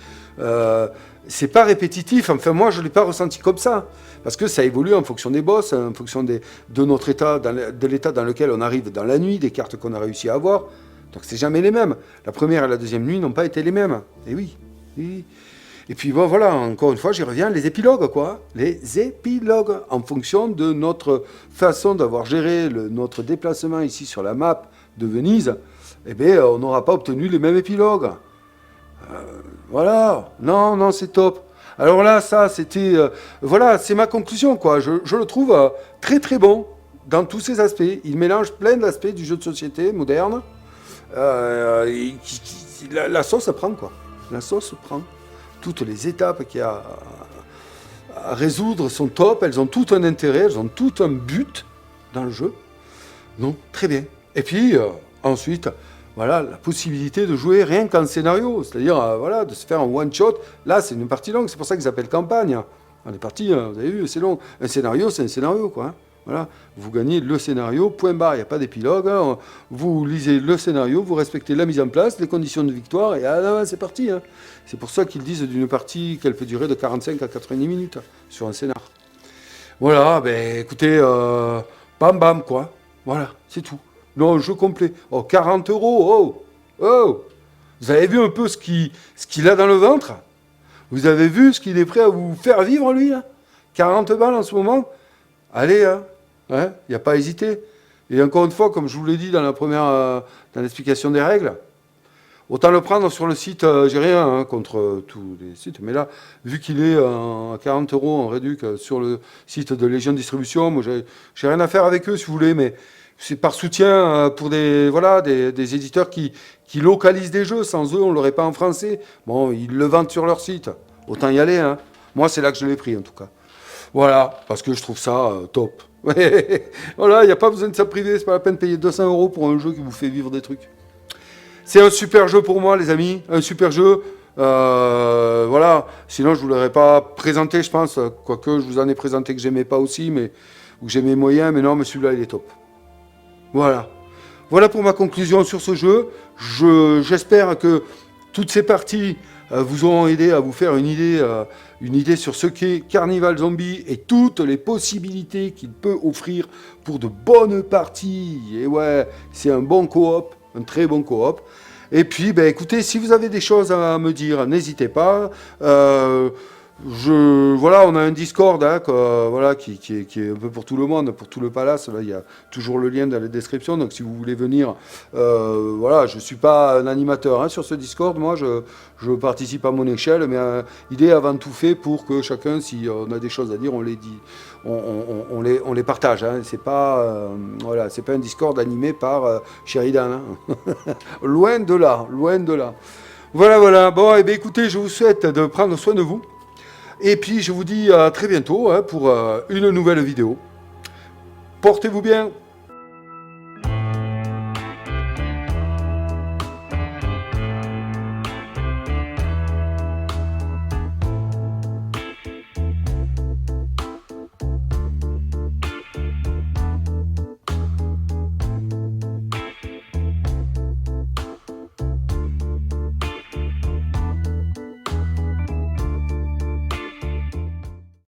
c'est pas répétitif. Enfin, moi, je ne l'ai pas ressenti comme ça. Parce que ça évolue en fonction des boss, en fonction de notre état, de l'état dans lequel on arrive dans la nuit, des cartes qu'on a réussi à avoir. Donc, c'est jamais les mêmes. La première et la deuxième nuit n'ont pas été les mêmes. Et oui. Et puis, bon, voilà, encore une fois, j'y reviens, les épilogues, quoi. Les épilogues, en fonction de notre façon d'avoir géré notre déplacement ici sur la map de Venise, eh bien, on n'aura pas obtenu les mêmes épilogues. Voilà, non, c'est top. Alors là, ça, c'était... voilà, c'est ma conclusion, quoi. Je le trouve très, très bon dans tous ses aspects. Il mélange plein d'aspects du jeu de société moderne. La sauce prend, quoi. La sauce prend. Toutes les étapes qu'il y a à résoudre sont top. Elles ont tout un intérêt, elles ont tout un but dans le jeu. Non, très bien. Et puis, ensuite... Voilà, la possibilité de jouer rien qu'en scénario, c'est-à-dire voilà, de se faire un one-shot. Là, c'est une partie longue, c'est pour ça qu'ils appellent campagne. On est parti, hein, vous avez vu, c'est long. Un scénario, c'est un scénario, quoi. Hein. Voilà, vous gagnez le scénario, point barre, il n'y a pas d'épilogue. Hein. Vous lisez le scénario, vous respectez la mise en place, les conditions de victoire, et là, c'est parti. Hein. C'est pour ça qu'ils disent d'une partie qu'elle peut durer de 45 à 90 minutes sur un scénar. Voilà, ben écoutez, bam bam, quoi. Voilà, c'est tout. Non, jeu complet. Oh, 40 euros, oh, oh. Vous avez vu un peu ce qu'il a dans le ventre? Vous avez vu ce qu'il est prêt à vous faire vivre, lui, hein? 40 balles en ce moment? Allez, hein? Il n'y a pas à hésiter. Et encore une fois, comme je vous l'ai dit dans la première, dans l'explication des règles, autant le prendre sur le site, j'ai rien hein, contre tous les sites, mais là, vu qu'il est à 40 euros en réduc sur le site de Légion Distribution, moi j'ai rien à faire avec eux si vous voulez, mais c'est par soutien pour des éditeurs qui localisent des jeux. Sans eux, on ne l'aurait pas en français. Bon, ils le vendent sur leur site. Autant y aller. Hein. Moi, c'est là que je l'ai pris en tout cas. Voilà, parce que je trouve ça top. Voilà, il n'y a pas besoin de ça privé, c'est pas la peine de payer 200 euros pour un jeu qui vous fait vivre des trucs. C'est un super jeu pour moi, les amis, un super jeu. Voilà, sinon je ne vous l'aurais pas présenté, je pense. Quoique je vous en ai présenté que j'aimais pas aussi, mais ou que j'aimais moyen, mais non, mais celui-là il est top. Voilà. Voilà pour ma conclusion sur ce jeu. J'espère que toutes ces parties vous auront aidé à vous faire une idée sur ce qu'est Carnival Zombie et toutes les possibilités qu'il peut offrir pour de bonnes parties. Et ouais, c'est un bon coop, un très bon coop. Et puis, ben, écoutez, si vous avez des choses à me dire, n'hésitez pas. Voilà, on a un Discord hein, qui est un peu pour tout le monde, pour tout le palace. Là, il y a toujours le lien dans la description. Donc, si vous voulez venir, voilà, je ne suis pas un animateur hein, sur ce Discord. Moi, je participe à mon échelle, mais l'idée est avant tout fait pour que chacun, si on a des choses à dire, on les dit, on les partage. Hein. C'est pas, voilà, c'est pas un Discord animé par Sheridan. Hein. Loin de là, loin de là. Voilà, voilà. Bon, eh bien, écoutez, je vous souhaite de prendre soin de vous. Et puis je vous dis à très bientôt hein, pour une nouvelle vidéo. Portez-vous bien.